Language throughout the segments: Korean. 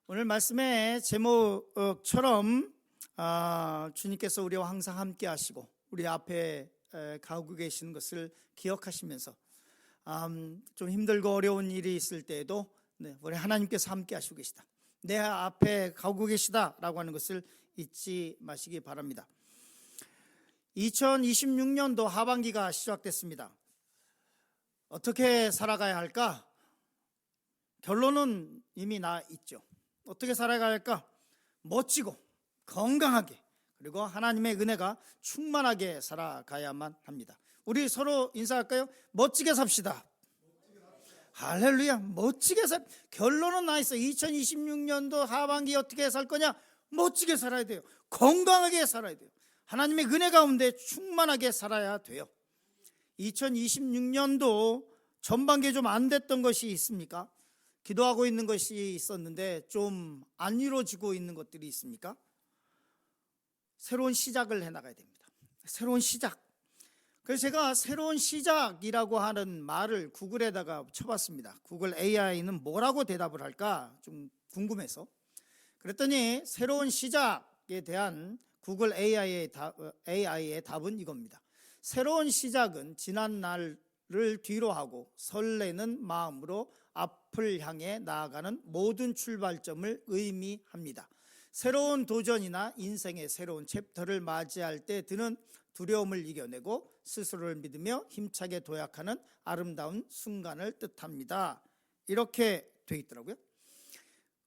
오늘 말씀의 제목처럼 주님께서 우리와 항상 함께 하시고 우리 앞에 가고 계시는 것을 기억하시면서 좀 힘들고 어려운 일이 있을 때에도 우리 하나님께서 함께 하시고 계시다, 내 앞에 가고 계시다라고 하는 것을 잊지 마시기 바랍니다. 2026년도 하반기가 시작됐습니다. 어떻게 살아가야 할까? 결론은 이미 나 있죠. 어떻게 살아가야 할까? 멋지고 건강하게, 그리고 하나님의 은혜가 충만하게 살아가야만 합니다. 우리 서로 인사할까요? 멋지게 삽시다. 할렐루야. 멋지게 결론은 나 있어. 2026년도 하반기 어떻게 살 거냐? 멋지게 살아야 돼요. 건강하게 살아야 돼요. 하나님의 은혜 가운데 충만하게 살아야 돼요. 2026년도 전반기에 좀 안 됐던 것이 있습니까? 기도하고 있는 것이 있었는데 좀 안 이루어지고 있는 것들이 있습니까? 새로운 시작을 해나가야 됩니다. 새로운 시작. 그래서 제가 새로운 시작이라고 하는 말을 구글에다가 쳐봤습니다. 구글 AI는 뭐라고 대답을 할까 좀 궁금해서. 그랬더니 새로운 시작에 대한 구글 AI의 답은 이겁니다. 새로운 시작은 지난 날을 뒤로 하고 설레는 마음으로 앞을 향해 나아가는 모든 출발점을 의미합니다. 새로운 도전이나 인생의 새로운 챕터를 맞이할 때 드는 두려움을 이겨내고 스스로를 믿으며 힘차게 도약하는 아름다운 순간을 뜻합니다. 이렇게 돼 있더라고요.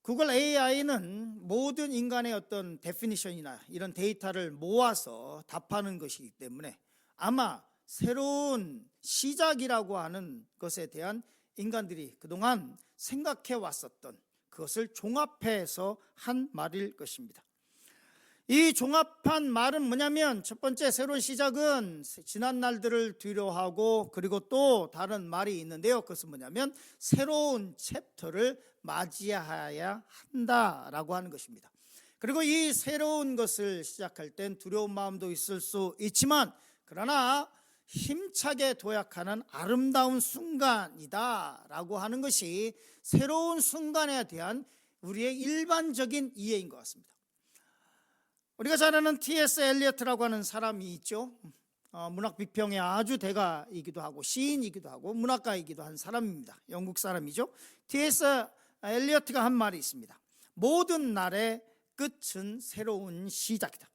구글 AI는 모든 인간의 어떤 데피니션이나 이런 데이터를 모아서 답하는 것이기 때문에 아마 새로운 시작이라고 하는 것에 대한 인간들이 그동안 생각해 왔었던 그것을 종합해서 한 말일 것입니다. 이 종합한 말은 뭐냐면, 첫 번째 새로운 시작은 지난 날들을 뒤로하고, 그리고 또 다른 말이 있는데요. 그것은 뭐냐면 새로운 챕터를 맞이해야 한다라고 하는 것입니다. 그리고 이 새로운 것을 시작할 땐 두려운 마음도 있을 수 있지만, 그러나 힘차게 도약하는 아름다운 순간이다라고 하는 것이 새로운 순간에 대한 우리의 일반적인 이해인 것 같습니다. 우리가 잘 아는 T.S. 엘리어트라고 하는 사람이 있죠. 문학 비평의 아주 대가이기도 하고 시인이기도 하고 문학가이기도 한 사람입니다. 영국 사람이죠. T.S. 엘리어트가 한 말이 있습니다. 모든 날의 끝은 새로운 시작이다.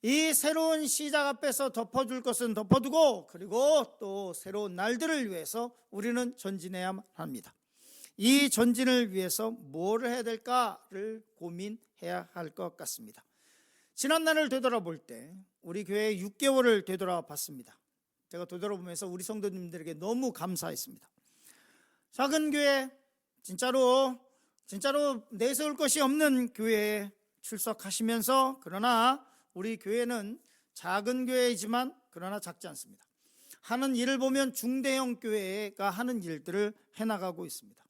이 새로운 시작 앞에서 덮어줄 것은 덮어두고, 그리고 또 새로운 날들을 위해서 우리는 전진해야 합니다. 이 전진을 위해서 뭘 해야 될까를 고민해야 할 것 같습니다. 지난 날을 되돌아볼 때 우리 교회 6개월을 되돌아봤습니다. 제가 되돌아보면서 우리 성도님들에게 너무 감사했습니다. 작은 교회, 진짜로 내세울 것이 없는 교회에 출석하시면서, 그러나 우리 교회는 작은 교회이지만 그러나 작지 않습니다. 하는 일을 보면 중대형 교회가 하는 일들을 해나가고 있습니다.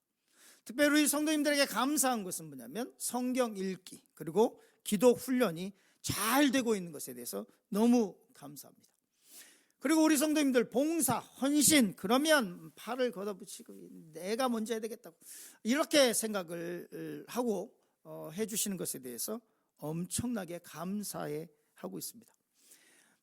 특별히 우리 성도님들에게 감사한 것은 뭐냐면 성경 읽기, 그리고 기도 훈련이 잘 되고 있는 것에 대해서 너무 감사합니다. 그리고 우리 성도님들 봉사, 헌신, 그러면 팔을 걷어붙이고 내가 먼저 해야 되겠다고 이렇게 생각을 하고 해주시는 것에 대해서 엄청나게 감사해하고 있습니다.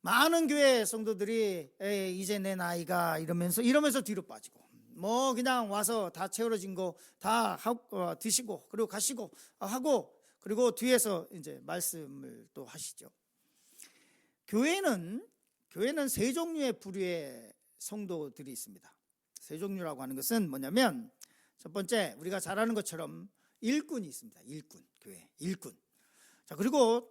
많은 교회 성도들이 이제 내 나이가 이러면서 뒤로 빠지고, 뭐 그냥 와서 다 채워진 거 다 드시고 그리고 가시고 하고, 그리고 뒤에서 이제 말씀을 또 하시죠. 교회는 세 종류의 부류의 성도들이 있습니다. 세 종류라고 하는 것은 뭐냐면, 첫 번째 우리가 잘 아는 것처럼 일꾼이 있습니다. 교회 일꾼. 자, 그리고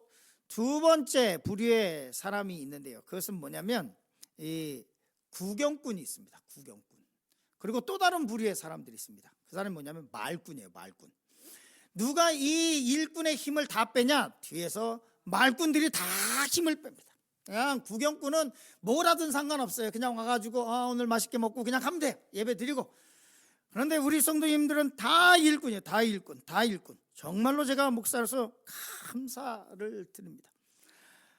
두 번째 부류의 사람이 있는데요. 그것은 뭐냐면 이 구경꾼이 있습니다. 구경꾼. 그리고 또 다른 부류의 사람들이 있습니다. 그 사람이 뭐냐면 말꾼이에요. 말꾼. 누가 이 일꾼의 힘을 다 빼냐? 뒤에서 말꾼들이 다 힘을 뺍니다. 그냥 구경꾼은 뭐라든 상관없어요. 그냥 와가지고 오늘 맛있게 먹고 그냥 가면 돼. 예배 드리고. 그런데 우리 성도님들은 다 일꾼이에요. 다 일꾼. 정말로 제가 목사로서 감사를 드립니다.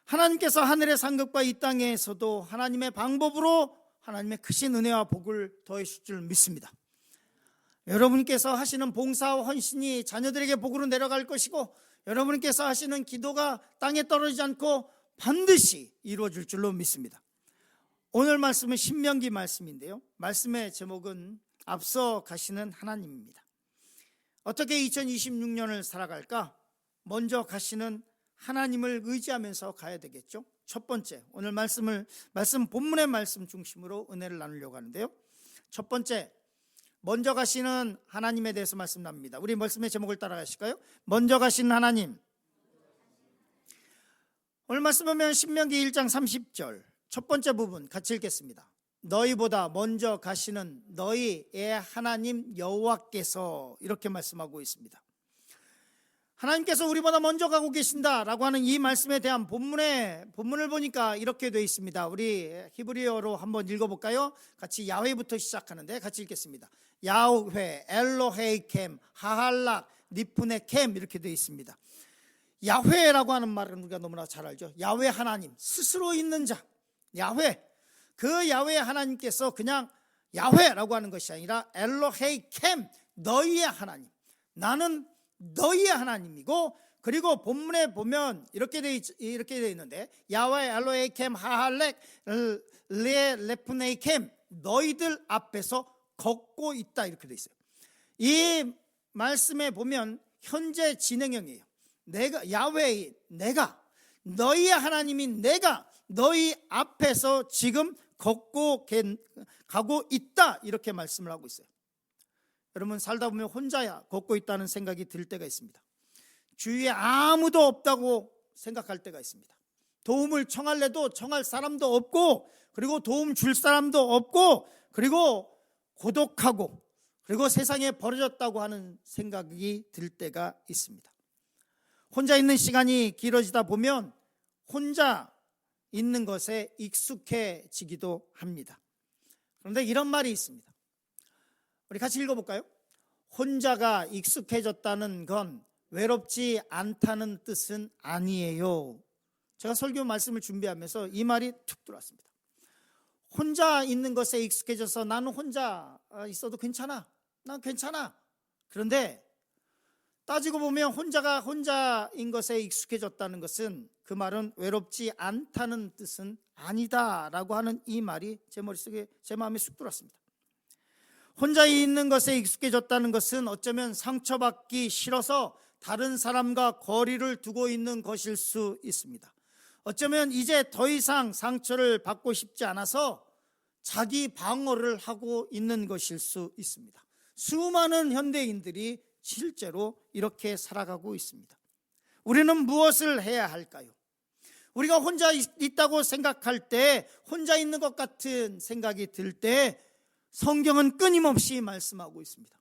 하나님께서 하늘의 상급과 이 땅에서도 하나님의 방법으로 하나님의 크신 은혜와 복을 더해 주실 줄 믿습니다. 여러분께서 하시는 봉사와 헌신이 자녀들에게 복으로 내려갈 것이고, 여러분께서 하시는 기도가 땅에 떨어지지 않고 반드시 이루어질 줄로 믿습니다. 오늘 말씀은 신명기 말씀인데요, 말씀의 제목은 앞서 가시는 하나님입니다. 어떻게 2026년을 살아갈까? 먼저 가시는 하나님을 의지하면서 가야 되겠죠. 첫 번째, 오늘 말씀 본문의 말씀 중심으로 은혜를 나누려고 하는데요, 첫 번째, 먼저 가시는 하나님에 대해서 말씀 나눕니다. 우리 말씀의 제목을 따라가실까요? 먼저 가시는 하나님. 오늘 말씀 보면 신명기 1장 30절 첫 번째 부분 같이 읽겠습니다. 너희보다 먼저 가시는 너희의 하나님 여호와께서, 이렇게 말씀하고 있습니다. 하나님께서 우리보다 먼저 가고 계신다라고 하는 이 말씀에 대한 본문을 보니까 이렇게 되어 있습니다. 우리 히브리어로 한번 읽어볼까요? 같이 야훼부터 시작하는데 같이 읽겠습니다. 야훼, 엘로헤이 캠, 하할락, 니프네 캠, 이렇게 되어 있습니다. 야훼라고 하는 말은 우리가 너무나 잘 알죠. 야훼 하나님, 스스로 있는 자, 야훼. 그 야훼 하나님께서 그냥 야훼라고 하는 것이 아니라 엘로헤이 캠, 너희의 하나님, 나는 너희의 하나님이고, 그리고 본문에 보면 이렇게 되어 있는데 야훼 엘로헤이 캠 하할렉 레프네이 캠, 너희들 앞에서 걷고 있다, 이렇게 되어 있어요. 이 말씀에 보면 현재 진행형이에요. 내가 야훼, 내가 너희의 하나님이 내가 너희 앞에서 지금 걷고 가고 있다, 이렇게 말씀을 하고 있어요. 여러분, 살다 보면 혼자야 걷고 있다는 생각이 들 때가 있습니다. 주위에 아무도 없다고 생각할 때가 있습니다. 도움을 청할래도 청할 사람도 없고, 그리고 도움 줄 사람도 없고, 그리고 고독하고, 그리고 세상에 버려졌다고 하는 생각이 들 때가 있습니다. 혼자 있는 시간이 길어지다 보면 혼자 있는 것에 익숙해지기도 합니다. 그런데 이런 말이 있습니다. 우리 같이 읽어볼까요? 혼자가 익숙해졌다는 건 외롭지 않다는 뜻은 아니에요. 제가 설교 말씀을 준비하면서 이 말이 툭 들어왔습니다. 혼자 있는 것에 익숙해져서 나는 혼자 있어도 괜찮아, 난 괜찮아. 그런데 따지고 보면 혼자가 혼자인 것에 익숙해졌다는 것은, 그 말은 외롭지 않다는 뜻은 아니다라고 하는 이 말이 제 머릿속에, 제 마음에 쑥 들어왔습니다. 혼자 있는 것에 익숙해졌다는 것은 어쩌면 상처받기 싫어서 다른 사람과 거리를 두고 있는 것일 수 있습니다. 어쩌면 이제 더 이상 상처를 받고 싶지 않아서 자기 방어를 하고 있는 것일 수 있습니다. 수많은 현대인들이 실제로 이렇게 살아가고 있습니다. 우리는 무엇을 해야 할까요? 우리가 혼자 있다고 생각할 때, 혼자 있는 것 같은 생각이 들 때 성경은 끊임없이 말씀하고 있습니다.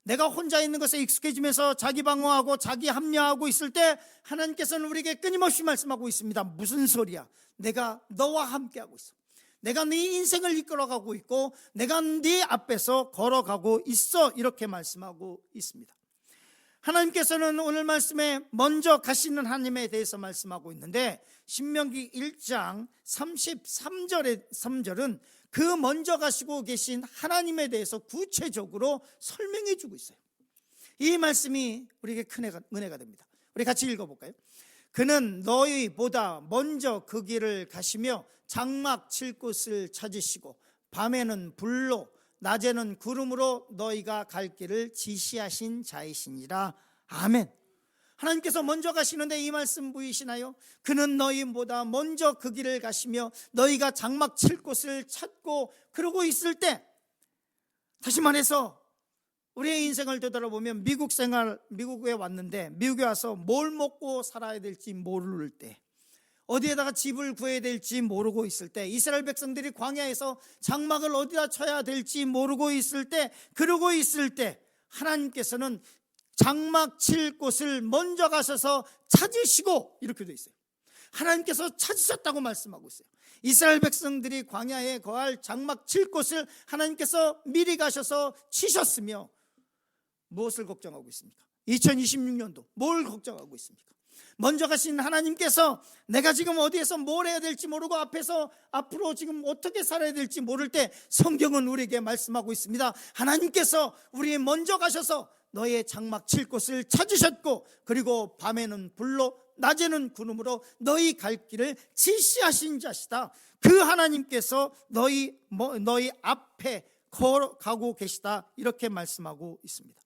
내가 혼자 있는 것에 익숙해지면서 자기 방어하고 자기 합리화하고 있을 때 하나님께서는 우리에게 끊임없이 말씀하고 있습니다. 무슨 소리야? 내가 너와 함께하고 있어. 내가 네 인생을 이끌어가고 있고 내가 네 앞에서 걸어가고 있어, 이렇게 말씀하고 있습니다. 하나님께서는 오늘 말씀에 먼저 가시는 하나님에 대해서 말씀하고 있는데, 신명기 1장 33절은 그 먼저 가시고 계신 하나님에 대해서 구체적으로 설명해 주고 있어요. 이 말씀이 우리에게 큰 은혜가 됩니다. 우리 같이 읽어볼까요? 그는 너희보다 먼저 그 길을 가시며 장막 칠 곳을 찾으시고 밤에는 불로 낮에는 구름으로 너희가 갈 길을 지시하신 자이시니라. 아멘. 하나님께서 먼저 가시는데 이 말씀 보이시나요? 그는 너희보다 먼저 그 길을 가시며 너희가 장막 칠 곳을 찾고 그러고 있을 때, 다시 말해서 우리의 인생을 되돌아보면 미국에 왔는데, 미국에 와서 뭘 먹고 살아야 될지 모를 때, 어디에다가 집을 구해야 될지 모르고 있을 때, 이스라엘 백성들이 광야에서 장막을 어디다 쳐야 될지 모르고 있을 때, 그러고 있을 때 하나님께서는 장막 칠 곳을 먼저 가셔서 찾으시고, 이렇게 되어 있어요. 하나님께서 찾으셨다고 말씀하고 있어요. 이스라엘 백성들이 광야에 거할 장막 칠 곳을 하나님께서 미리 가셔서 치셨으며 무엇을 걱정하고 있습니까? 2026년도 뭘 걱정하고 있습니까? 먼저 가신 하나님께서 내가 지금 어디에서 뭘 해야 될지 모르고 앞으로 지금 어떻게 살아야 될지 모를 때 성경은 우리에게 말씀하고 있습니다. 하나님께서 우리 먼저 가셔서 너의 장막 칠 곳을 찾으셨고, 그리고 밤에는 불로 낮에는 구름으로 너희 갈 길을 지시하신 자시다. 그 하나님께서 너희 앞에 걸어가고 계시다, 이렇게 말씀하고 있습니다.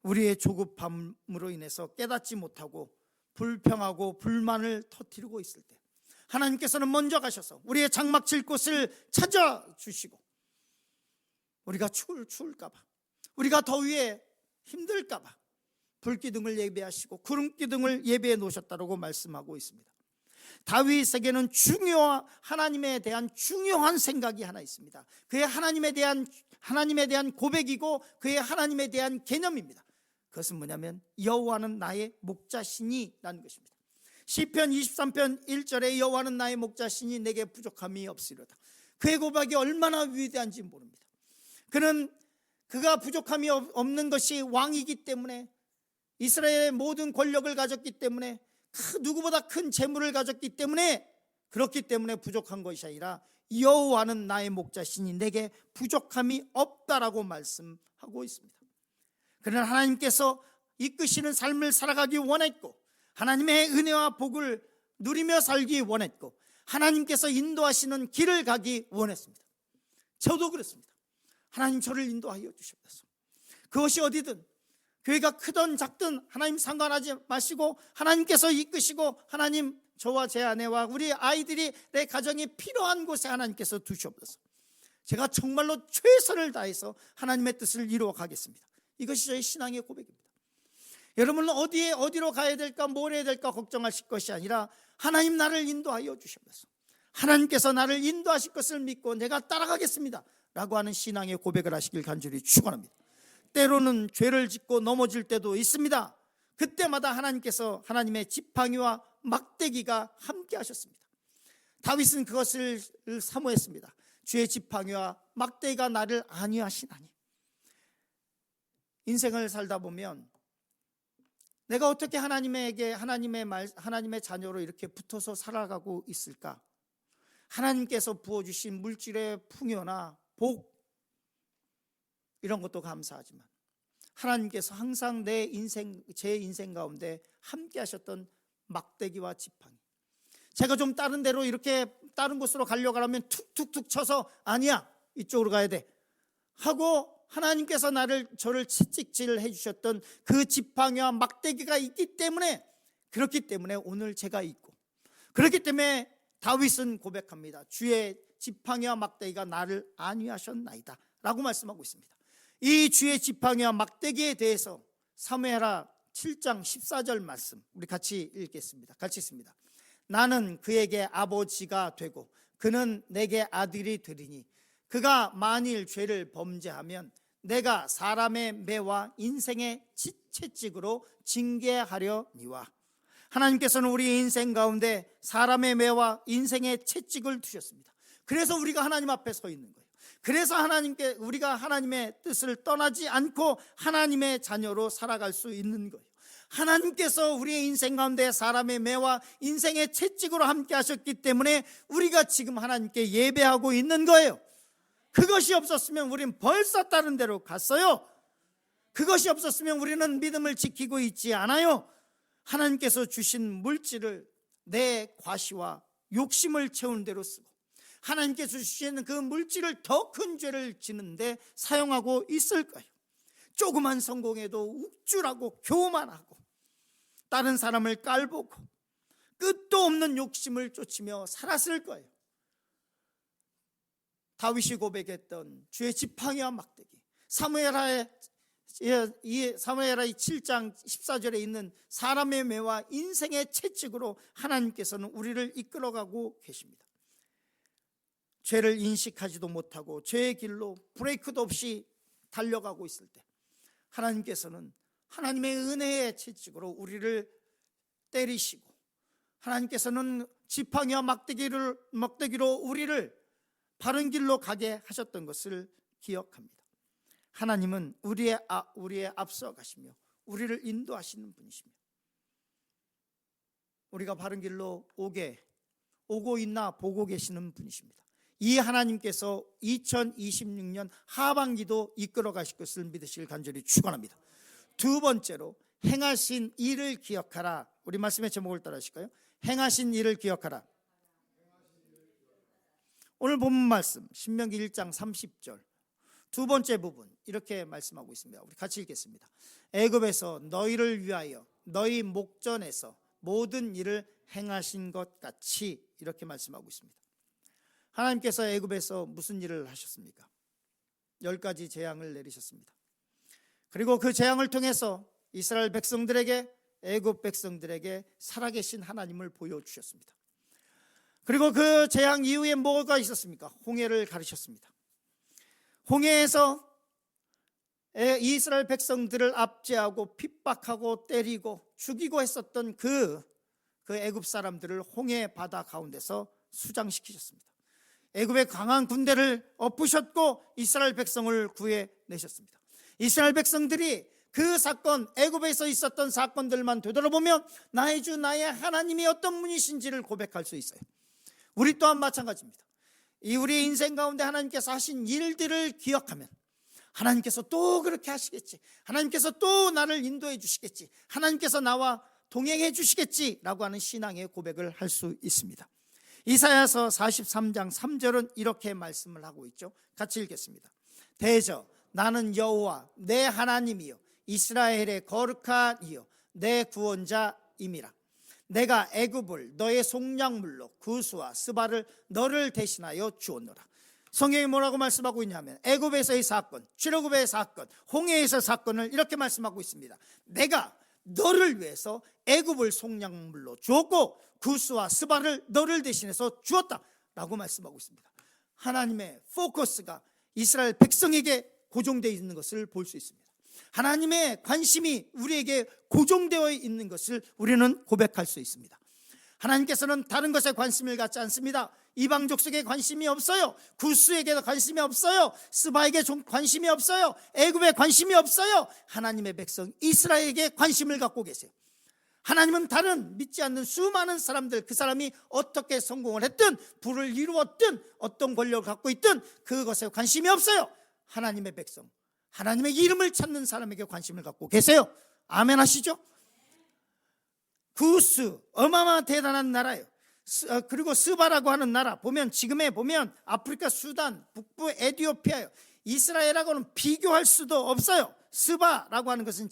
우리의 조급함으로 인해서 깨닫지 못하고 불평하고 불만을 터뜨리고 있을 때 하나님께서는 먼저 가셔서 우리의 장막 칠 곳을 찾아주시고, 우리가 추울까봐, 우리가 더위에 힘들까봐 불기둥을 예배하시고 구름기둥을 예배해 놓으셨다고 말씀하고 있습니다. 다윗에게는 하나님에 대한 중요한 생각이 하나 있습니다. 그의 하나님에 대한 고백이고 그의 하나님에 대한 개념입니다. 그것은 뭐냐면 여호와는 나의 목자시니 라는 것입니다. 시편 23편 1절에 여호와는 나의 목자시니 내게 부족함이 없으리로다. 그의 고백이 얼마나 위대한지 모릅니다. 그가 부족함이 없는 것이 왕이기 때문에, 이스라엘의 모든 권력을 가졌기 때문에, 누구보다 큰 재물을 가졌기 때문에, 그렇기 때문에 부족한 것이 아니라 여호와는 나의 목자시니 내게 부족함이 없다라고 말씀하고 있습니다. 그러나 하나님께서 이끄시는 삶을 살아가기 원했고, 하나님의 은혜와 복을 누리며 살기 원했고, 하나님께서 인도하시는 길을 가기 원했습니다. 저도 그렇습니다. 하나님 저를 인도하여 주시옵소서. 그것이 어디든, 교회가 크든 작든 하나님 상관하지 마시고 하나님께서 이끄시고, 하나님 저와 제 아내와 우리 아이들이 내 가정이 필요한 곳에 하나님께서 두시옵소서. 제가 정말로 최선을 다해서 하나님의 뜻을 이루어 가겠습니다. 이것이 저의 신앙의 고백입니다. 여러분은 어디로 가야 될까, 뭘 해야 될까 걱정하실 것이 아니라 하나님 나를 인도하여 주시옵소서. 하나님께서 나를 인도하실 것을 믿고 내가 따라가겠습니다 라고 하는 신앙의 고백을 하시길 간절히 축원합니다. 때로는 죄를 짓고 넘어질 때도 있습니다. 그때마다 하나님께서 하나님의 지팡이와 막대기가 함께 하셨습니다. 다윗은 그것을 사모했습니다. 주의 지팡이와 막대기가 나를 안위하시나니. 인생을 살다 보면 내가 어떻게 하나님의 자녀로 이렇게 붙어서 살아가고 있을까? 하나님께서 부어주신 물질의 풍요나 복, 이런 것도 감사하지만 하나님께서 항상 제 인생 가운데 함께 하셨던 막대기와 지팡이, 제가 좀 다른 데로 이렇게 다른 곳으로 가려고 하면 툭툭툭 쳐서 아니야 이쪽으로 가야 돼 하고 하나님께서 저를 채찍질을 해주셨던 그 지팡이와 막대기가 있기 때문에, 그렇기 때문에 오늘 제가 있고, 그렇기 때문에 다윗은 고백합니다. 주의 지팡이와 막대기가 나를 안위하셨나이다 라고 말씀하고 있습니다. 이 주의 지팡이와 막대기에 대해서 사무엘하 7장 14절 말씀 우리 같이 읽겠습니다. 같이 읽습니다. 나는 그에게 아버지가 되고 그는 내게 아들이 되리니 그가 만일 죄를 범죄하면 내가 사람의 매와 인생의 채찍으로 징계하려니와. 하나님께서는 우리 인생 가운데 사람의 매와 인생의 채찍을 두셨습니다. 그래서 우리가 하나님 앞에 서 있는 거예요. 그래서 우리가 하나님의 뜻을 떠나지 않고 하나님의 자녀로 살아갈 수 있는 거예요. 하나님께서 우리의 인생 가운데 사람의 매와 인생의 채찍으로 함께 하셨기 때문에 우리가 지금 하나님께 예배하고 있는 거예요. 그것이 없었으면 우리는 벌써 다른 데로 갔어요. 그것이 없었으면 우리는 믿음을 지키고 있지 않아요. 하나님께서 주신 물질을 내 과시와 욕심을 채우는 대로 쓰고, 하나님께서 주시는 그 물질을 더 큰 죄를 지는데 사용하고 있을 거예요. 조그만 성공에도 욱줄하고 교만하고 다른 사람을 깔보고 끝도 없는 욕심을 쫓으며 살았을 거예요. 다윗이 고백했던 주의 지팡이와 막대기, 사무엘하의 7장 14절에 있는 사람의 매와 인생의 채찍으로 하나님께서는 우리를 이끌어가고 계십니다. 죄를 인식하지도 못하고 죄의 길로 브레이크도 없이 달려가고 있을 때 하나님께서는 하나님의 은혜의 채찍으로 우리를 때리시고, 하나님께서는 지팡이와 막대기로 우리를 바른 길로 가게 하셨던 것을 기억합니다. 하나님은 우리의 앞서 가시며 우리를 인도하시는 분이십니다. 우리가 바른 길로 오고 있나 보고 계시는 분이십니다. 이 하나님께서 2026년 하반기도 이끌어 가실 것을 믿으시길 간절히 축원합니다. 두 번째로 행하신 일을 기억하라. 우리 말씀의 제목을 따라 하실까요? 행하신 일을 기억하라. 오늘 본문 말씀 신명기 1장 30절 두 번째 부분 이렇게 말씀하고 있습니다. 우리 같이 읽겠습니다. 애굽에서 너희를 위하여 너희 목전에서 모든 일을 행하신 것 같이, 이렇게 말씀하고 있습니다. 하나님께서 애굽에서 무슨 일을 하셨습니까? 10가지 재앙을 내리셨습니다. 그리고 그 재앙을 통해서 이스라엘 백성들에게, 애굽 백성들에게 살아계신 하나님을 보여주셨습니다. 그리고 그 재앙 이후에 뭐가 있었습니까? 홍해를 가르셨습니다. 홍해에서 이스라엘 백성들을 압제하고 핍박하고 때리고 죽이고 했었던 그 애굽 사람들을 홍해 바다 가운데서 수장시키셨습니다. 애굽의 강한 군대를 엎으셨고 이스라엘 백성을 구해내셨습니다. 이스라엘 백성들이 그 사건, 애굽에서 있었던 사건들만 되돌아보면 나의 주 나의 하나님이 어떤 분이신지를 고백할 수 있어요. 우리 또한 마찬가지입니다. 이 우리의 인생 가운데 하나님께서 하신 일들을 기억하면 하나님께서 또 그렇게 하시겠지, 하나님께서 또 나를 인도해 주시겠지, 하나님께서 나와 동행해 주시겠지라고 하는 신앙의 고백을 할 수 있습니다. 이사야서 43장 3절은 이렇게 말씀을 하고 있죠. 같이 읽겠습니다. 대저 나는 여호와 내 하나님이요 이스라엘의 거룩한 이요 내 구원자임이라. 내가 애굽을 너의 속량물로 구스와 스바를 너를 대신하여 주었노라. 성경이 뭐라고 말씀하고 있냐면 애굽에서의 사건, 출애굽의 사건, 홍해에서의 사건을 이렇게 말씀하고 있습니다. 내가 너를 위해서 애굽을 속량물로 주었고 구스와 스바를 너를 대신해서 주었다 라고 말씀하고 있습니다. 하나님의 포커스가 이스라엘 백성에게 고정되어 있는 것을 볼 수 있습니다. 하나님의 관심이 우리에게 고정되어 있는 것을 우리는 고백할 수 있습니다. 하나님께서는 다른 것에 관심을 갖지 않습니다. 이방 족속에 관심이 없어요. 구스에게도 관심이 없어요. 스바에게 관심이 없어요. 애굽에 관심이 없어요. 하나님의 백성 이스라엘에게 관심을 갖고 계세요. 하나님은 다른 믿지 않는 수많은 사람들, 그 사람이 어떻게 성공을 했든 부를 이루었든 어떤 권력을 갖고 있든 그것에 관심이 없어요. 하나님의 백성, 하나님의 이름을 찾는 사람에게 관심을 갖고 계세요. 아멘 하시죠? 구스, 어마어마한 대단한 나라예요. 그리고 스바라고 하는 나라 보면 지금에 보면 아프리카 수단, 북부 에티오피아요. 이스라엘하고는 비교할 수도 없어요. 스바라고 하는 것은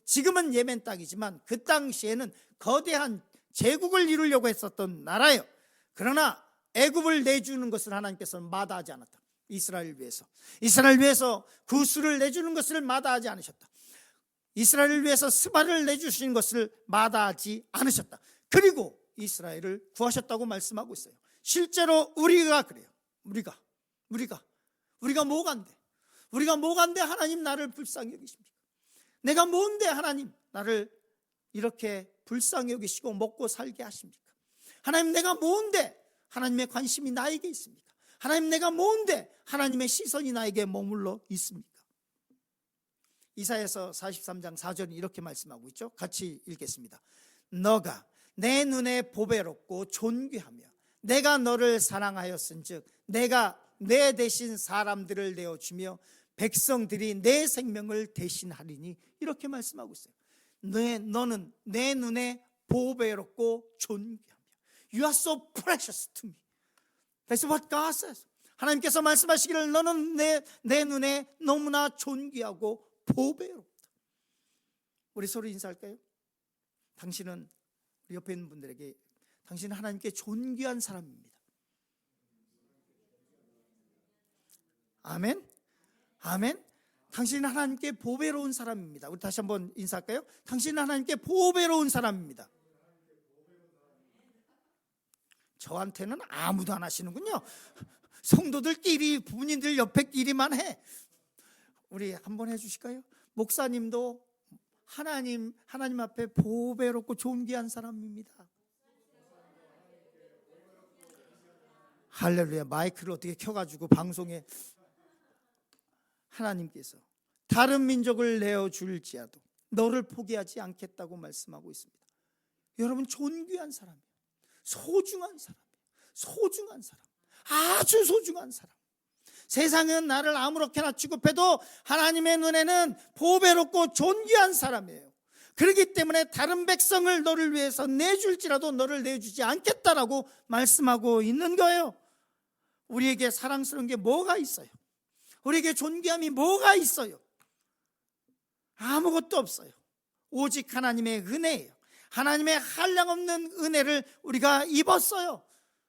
지금은 예멘 땅이지만 그 당시에는 거대한 제국을 이루려고 했었던 나라예요. 그러나 애굽을 내주는 것을 하나님께서는 마다하지 않았다. 이스라엘을 위해서 구스를 내주는 것을 마다하지 않으셨다. 이스라엘을 위해서 스바를 내주신 것을 마다하지 않으셨다. 그리고 이스라엘을 구하셨다고 말씀하고 있어요. 실제로 우리가 그래요. 우리가 뭐간데? 우리가 뭐간데 하나님 나를 불쌍히 여기십니까? 내가 뭔데 하나님 나를 이렇게 불쌍히 여기시고 먹고 살게 하십니까? 하나님 내가 뭔데 하나님의 관심이 나에게 있습니까? 하나님 내가 뭔데 하나님의 시선이 나에게 머물러 있습니까? 이사야서 43장 4절은 이렇게 말씀하고 있죠. 같이 읽겠습니다. 너가 내 눈에 보배롭고 존귀하며 내가 너를 사랑하였은즉 내가 내 대신 사람들을 내어주며 백성들이 내 생명을 대신하리니, 이렇게 말씀하고 있어요. 너는 내 눈에 보배롭고 존귀하며 You are so precious to me. That's what God says. 하나님께서 말씀하시기를 너는 내 눈에 너무나 존귀하고 보배롭다. 우리 서로 인사할까요? 당신은 우리 옆에 있는 분들에게 당신은 하나님께 존귀한 사람입니다. 아멘. 아멘. 당신은 하나님께 보배로운 사람입니다. 우리 다시 한번 인사할까요? 당신은 하나님께 보배로운 사람입니다. 저한테는 아무도 안 하시는군요. 성도들끼리, 부모님들 옆에끼리만 해. 우리 한번 해주실까요? 목사님도 하나님 앞에 보배롭고 존귀한 사람입니다. 할렐루야. 마이크를 어떻게 켜가지고 방송에 하나님께서 다른 민족을 내어줄지라도 너를 포기하지 않겠다고 말씀하고 있습니다. 여러분 존귀한 사람이에요. 소중한 사람이에요. 소중한 사람. 아주 소중한 사람. 세상은 나를 아무렇게나 취급해도 하나님의 눈에는 보배롭고 존귀한 사람이에요. 그렇기 때문에 다른 백성을 너를 위해서 내줄지라도 너를 내주지 않겠다라고 말씀하고 있는 거예요. 우리에게 사랑스러운 게 뭐가 있어요? 우리에게 존귀함이 뭐가 있어요? 아무것도 없어요. 오직 하나님의 은혜예요. 하나님의 한량없는 은혜를 우리가 입었어요.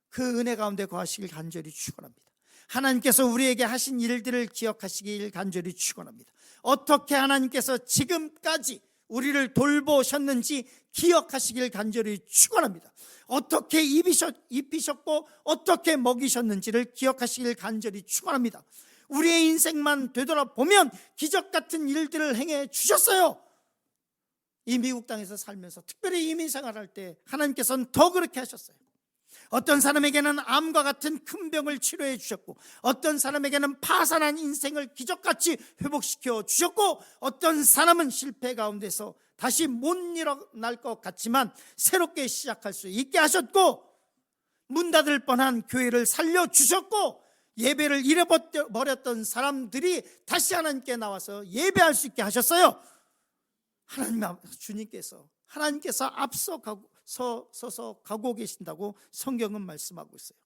그 은혜 가운데 거하시길 간절히 축원합니다. 하나님께서 우리에게 하신 일들을 기억하시길 간절히 축원합니다. 어떻게 하나님께서 지금까지 우리를 돌보셨는지 기억하시길 간절히 축원합니다. 어떻게 입히셨고 어떻게 먹이셨는지를 기억하시길 간절히 축원합니다. 우리의 인생만 되돌아보면 기적 같은 일들을 행해 주셨어요. 이 미국 땅에서 살면서 특별히 이민 생활할 때 하나님께서는 더 그렇게 하셨어요. 어떤 사람에게는 암과 같은 큰 병을 치료해 주셨고, 어떤 사람에게는 파산한 인생을 기적같이 회복시켜 주셨고, 어떤 사람은 실패 가운데서 다시 못 일어날 것 같지만 새롭게 시작할 수 있게 하셨고, 문 닫을 뻔한 교회를 살려주셨고, 예배를 잃어버렸던 사람들이 다시 하나님께 나와서 예배할 수 있게 하셨어요. 하나님께서 서서 가고 계신다고 성경은 말씀하고 있어요.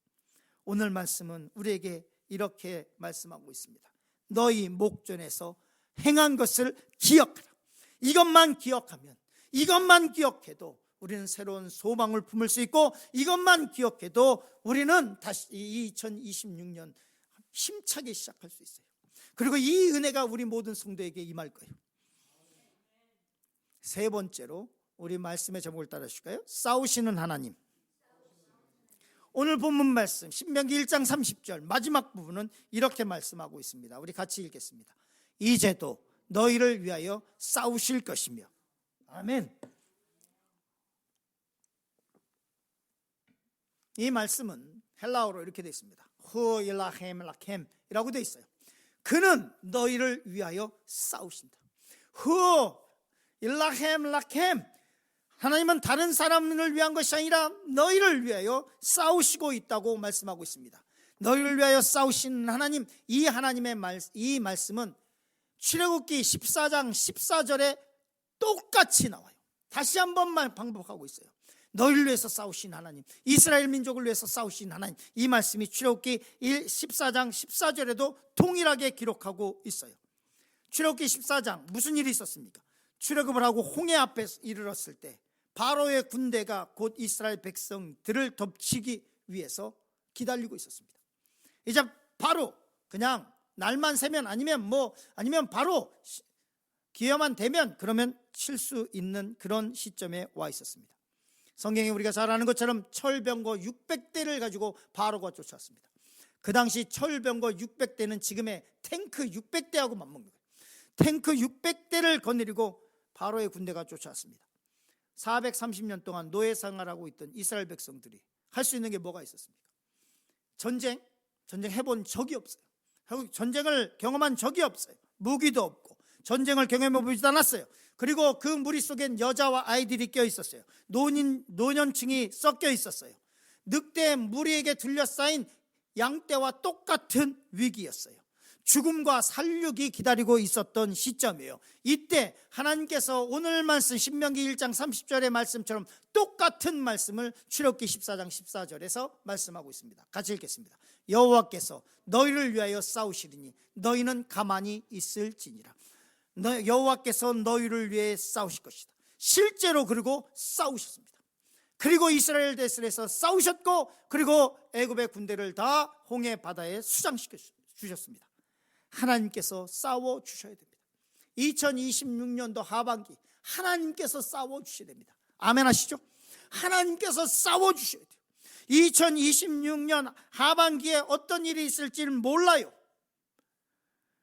오늘 말씀은 우리에게 이렇게 말씀하고 있습니다. 너희 목전에서 행한 것을 기억하라. 이것만 기억하면, 이것만 기억해도 우리는 새로운 소망을 품을 수 있고, 이것만 기억해도 우리는 다시 2026년 힘차게 시작할 수 있어요. 그리고 이 은혜가 우리 모든 성도에게 임할 거예요. 세 번째로 우리 말씀의 제목을 따라 주실까요? 싸우시는 하나님. 오늘 본문 말씀 신명기 1장 30절 마지막 부분은 이렇게 말씀하고 있습니다. 우리 같이 읽겠습니다. 이제도 너희를 위하여 싸우실 것이며. 아멘. 이 말씀은 헬라어로 이렇게 되어 있습니다. 후 일라헴 라켐이라고 되어 있어요. 그는 너희를 위하여 싸우신다. 후 일라헴 라켐. 하나님은 다른 사람을 위한 것이 아니라 너희를 위하여 싸우시고 있다고 말씀하고 있습니다. 너희를 위하여 싸우시는 하나님, 이 하나님의 이 말씀은 출애굽기 14장 14절에 똑같이 나와요. 다시 한 번만 반복하고 있어요. 너희를 위해서 싸우신 하나님, 이스라엘 민족을 위해서 싸우신 하나님, 이 말씀이 출애굽기 14장 14절에도 동일하게 기록하고 있어요. 출애굽기 14장 무슨 일이 있었습니까? 출애굽을 하고 홍해 앞에 이르렀을 때 바로의 군대가 곧 이스라엘 백성들을 덮치기 위해서 기다리고 있었습니다. 이제 바로 그냥 날만 새면 아니면 바로 기회만 되면 그러면 칠 수 있는 그런 시점에 와 있었습니다. 성경에 우리가 잘 아는 것처럼 철병거 600대를 가지고 바로가 쫓아왔습니다. 그 당시 철병거 600대는 지금의 탱크 600대하고 맞먹는 거예요. 탱크 600대를 거느리고 바로의 군대가 쫓아왔습니다. 430년 동안 노예 생활하고 있던 이스라엘 백성들이 할 수 있는 게 뭐가 있었습니까? 전쟁 해본 적이 없어요. 전쟁을 경험한 적이 없어요. 무기도 없고 전쟁을 경험해 보지도 않았어요. 그리고 그 무리 속엔 여자와 아이들이 껴 있었어요. 노년층이 섞여 있었어요. 늑대 무리에게 둘러싸인 양떼와 똑같은 위기였어요. 죽음과 살육이 기다리고 있었던 시점이에요. 이때 하나님께서 오늘 말씀 신명기 1장 30절의 말씀처럼 똑같은 말씀을 출애굽기 14장 14절에서 말씀하고 있습니다. 같이 읽겠습니다. 여호와께서 너희를 위하여 싸우시리니 너희는 가만히 있을지니라. 여호와께서 너희를 위해 싸우실 것이다. 실제로 그리고 싸우셨습니다. 그리고 이스라엘 대설에서 싸우셨고, 그리고 애굽의 군대를 다 홍해 바다에 수장시켜 주셨습니다. 하나님께서 싸워 주셔야 됩니다. 2026년도 하반기 하나님께서 싸워 주셔야 됩니다. 아멘 하시죠? 하나님께서 싸워 주셔야 돼요. 2026년 하반기에 어떤 일이 있을지는 몰라요.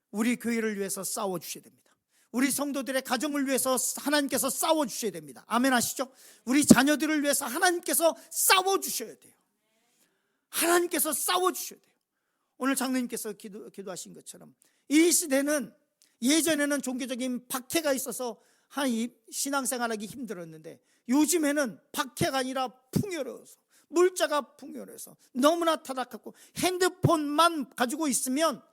우리 교회를 위해서 싸워 주셔야 됩니다. 우리 성도들의 가정을 위해서 하나님께서 싸워 주셔야 됩니다. 아멘 하시죠? 우리 자녀들을 위해서 하나님께서 싸워 주셔야 돼요. 하나님께서 싸워 주셔야 돼요. 오늘 장로님께서 기도하신 것처럼 이 시대는 예전에는 종교적인 박해가 있어서 신앙생활하기 힘들었는데 요즘에는 박해가 아니라 풍요로워서, 물자가 풍요로워서 너무나 타락하고 핸드폰만 가지고 있으면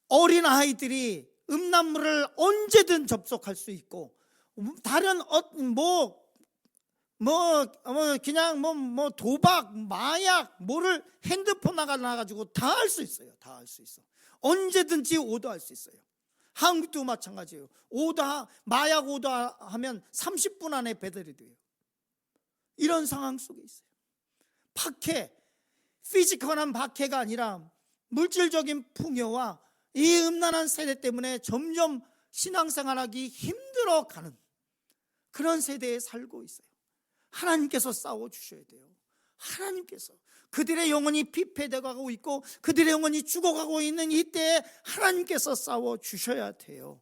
어린 아이들이 음란물을 언제든 접속할 수 있고, 다른 그냥 도박, 마약, 뭐를 핸드폰 나가지고 다 할 수 있어요. 다 할 수 있어. 언제든지 오더할 수 있어요. 한국도 마찬가지예요. 마약 오더하면 30분 안에 배달이 돼요. 이런 상황 속에 있어요. 박해, 피지컬한 박해가 아니라 물질적인 풍요와 이 음란한 세대 때문에 점점 신앙생활하기 힘들어가는 그런 세대에 살고 있어요. 하나님께서 싸워주셔야 돼요. 하나님께서 그들의 영혼이 피폐되어가고 있고 그들의 영혼이 죽어가고 있는 이때에 하나님께서 싸워주셔야 돼요.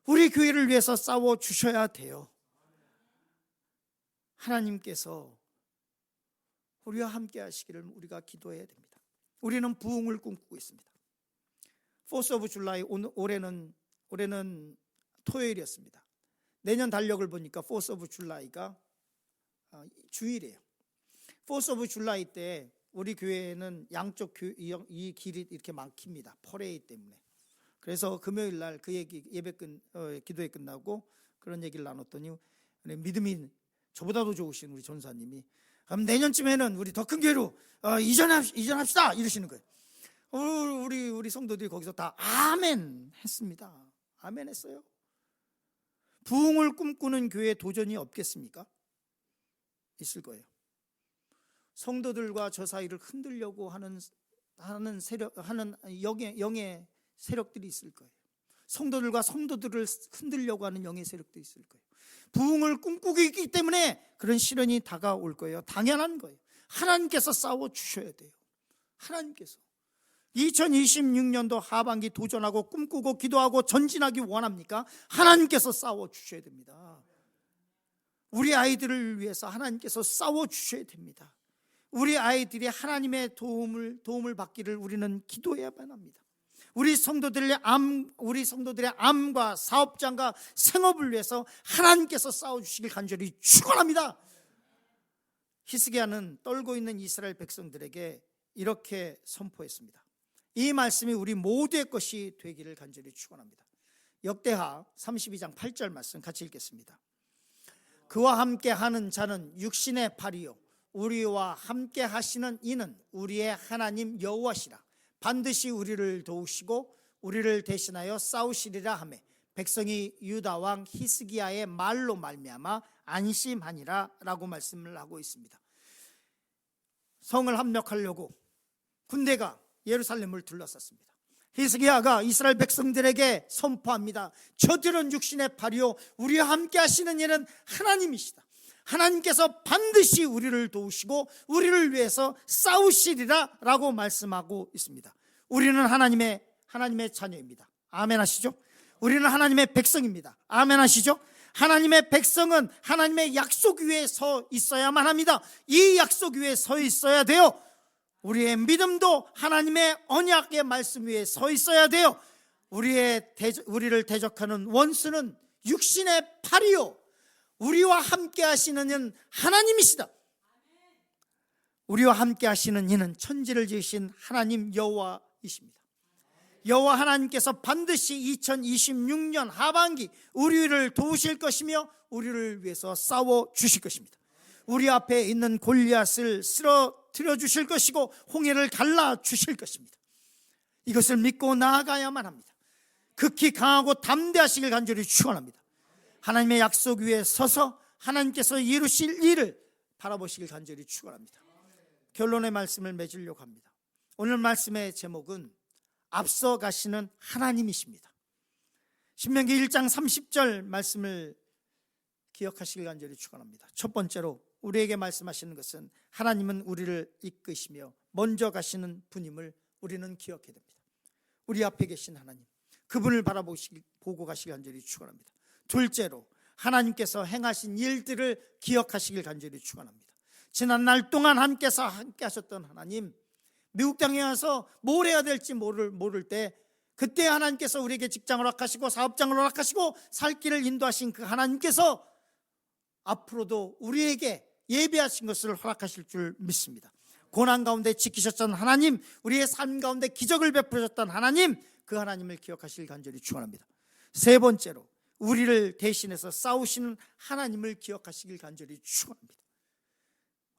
우리 교회를 위해서 싸워주셔야 돼요. 하나님께서 우리와 함께 하시기를 우리가 기도해야 됩니다. 우리는 부흥을 꿈꾸고 있습니다. 4th of July, 올해는 토요일이었습니다. 내년 달력을 보니까 4th of July가 주일이에요. 4th of July 때 우리 교회는 양쪽 이 길이 이렇게 막힙니다. 퍼레이드 때문에. 그래서 금요일 날 그 얘기 기도회 끝나고 그런 얘기를 나눴더니 믿음이 저보다도 좋으신 우리 전사님이 그럼 내년쯤에는 우리 더 큰 교회로 이전합시다 이러시는 거예요. 우리 성도들이 거기서 다 아멘 했습니다. 아멘 했어요. 부흥을 꿈꾸는 교회 도전이 없겠습니까? 있을 거예요. 성도들과 저 사이를 흔들려고 하는 영의 세력들이 있을 거예요. 성도들과 성도들을 흔들려고 하는 영의 세력도 있을 거예요. 부흥을 꿈꾸고 있기 때문에 그런 시련이 다가올 거예요. 당연한 거예요. 하나님께서 싸워주셔야 돼요. 하나님께서 2026년도 하반기 도전하고 꿈꾸고 기도하고 전진하기 원합니까? 하나님께서 싸워주셔야 됩니다. 우리 아이들을 위해서 하나님께서 싸워주셔야 됩니다. 우리 아이들이 하나님의 도움을 받기를 우리는 기도해야만 합니다. 우리 성도들의 암과 사업장과 생업을 위해서 하나님께서 싸워주시길 간절히 축원합니다. 히스기야는 떨고 있는 이스라엘 백성들에게 이렇게 선포했습니다. 이 말씀이 우리 모두의 것이 되기를 간절히 축원합니다. 역대하 32장 8절 말씀 같이 읽겠습니다. 그와 함께 하는 자는 육신의 팔이요 우리와 함께 하시는 이는 우리의 하나님 여호와시라. 반드시 우리를 도우시고 우리를 대신하여 싸우시리라 하며 백성이 유다 왕 히스기야의 말로 말미암아 안심하니라 라고 말씀을 하고 있습니다. 성을 함락하려고 군대가 예루살렘을 둘러쌌습니다. 히스기야가 이스라엘 백성들에게 선포합니다. 저들은 육신의 팔이요 우리와 함께 하시는 이는 하나님이시다. 하나님께서 반드시 우리를 도우시고 우리를 위해서 싸우시리라 라고 말씀하고 있습니다. 우리는 하나님의 자녀입니다. 아멘 하시죠? 우리는 하나님의 백성입니다. 아멘 하시죠? 하나님의 백성은 하나님의 약속 위에 서 있어야만 합니다. 이 약속 위에 서 있어야 돼요. 우리의 믿음도 하나님의 언약의 말씀 위에 서 있어야 돼요. 우리를 대적하는 원수는 육신의 팔이요 우리와 함께 하시는 이는 하나님이시다. 우리와 함께 하시는 이는 천지를 지으신 하나님 여호와이십니다. 여호와 하나님께서 반드시 2026년 하반기 우리를 도우실 것이며 우리를 위해서 싸워 주실 것입니다. 우리 앞에 있는 골리앗을 쓰러뜨려 주실 것이고 홍해를 갈라 주실 것입니다. 이것을 믿고 나아가야만 합니다. 극히 강하고 담대하시길 간절히 축원합니다. 하나님의 약속 위에 서서 하나님께서 이루실 일을 바라보시길 간절히 축원합니다. 결론의 말씀을 맺으려고 합니다. 오늘 말씀의 제목은 앞서 가시는 하나님이십니다. 신명기 1장 30절 말씀을 기억하시길 간절히 축원합니다. 첫 번째로 우리에게 말씀하시는 것은 하나님은 우리를 이끄시며 먼저 가시는 분임을 우리는 기억해야 됩니다. 우리 앞에 계신 하나님, 그분을 보고 가시길 간절히 축원합니다. 둘째로 하나님께서 행하신 일들을 기억하시길 간절히 축원합니다. 지난 날 동안 함께 하셨던 하나님, 미국 땅에 와서 뭘 해야 될지 모를 때 그때 하나님께서 우리에게 직장을 허락하시고 사업장을 허락하시고 살 길을 인도하신 그 하나님께서 앞으로도 우리에게 예배하신 것을 허락하실 줄 믿습니다. 고난 가운데 지키셨던 하나님, 우리의 삶 가운데 기적을 베푸셨던 하나님, 그 하나님을 기억하실 간절히 축원합니다. 세 번째로 우리를 대신해서 싸우시는 하나님을 기억하시길 간절히 축원합니다.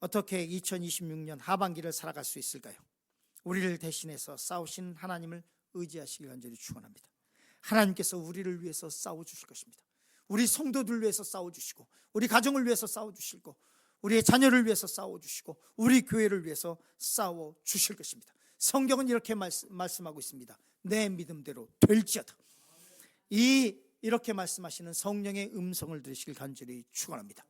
어떻게 2026년 하반기를 살아갈 수 있을까요? 우리를 대신해서 싸우시는 하나님을 의지하시길 간절히 축원합니다. 하나님께서 우리를 위해서 싸워주실 것입니다. 우리 성도들 위해서 싸워주시고, 우리 가정을 위해서 싸워주시고, 우리의 자녀를 위해서 싸워주시고, 우리 교회를 위해서 싸워주실 것입니다. 성경은 이렇게 말씀하고 있습니다. 내 믿음대로 될지어다. 이렇게 말씀하시는 성령의 음성을 들으시길 간절히 축원합니다.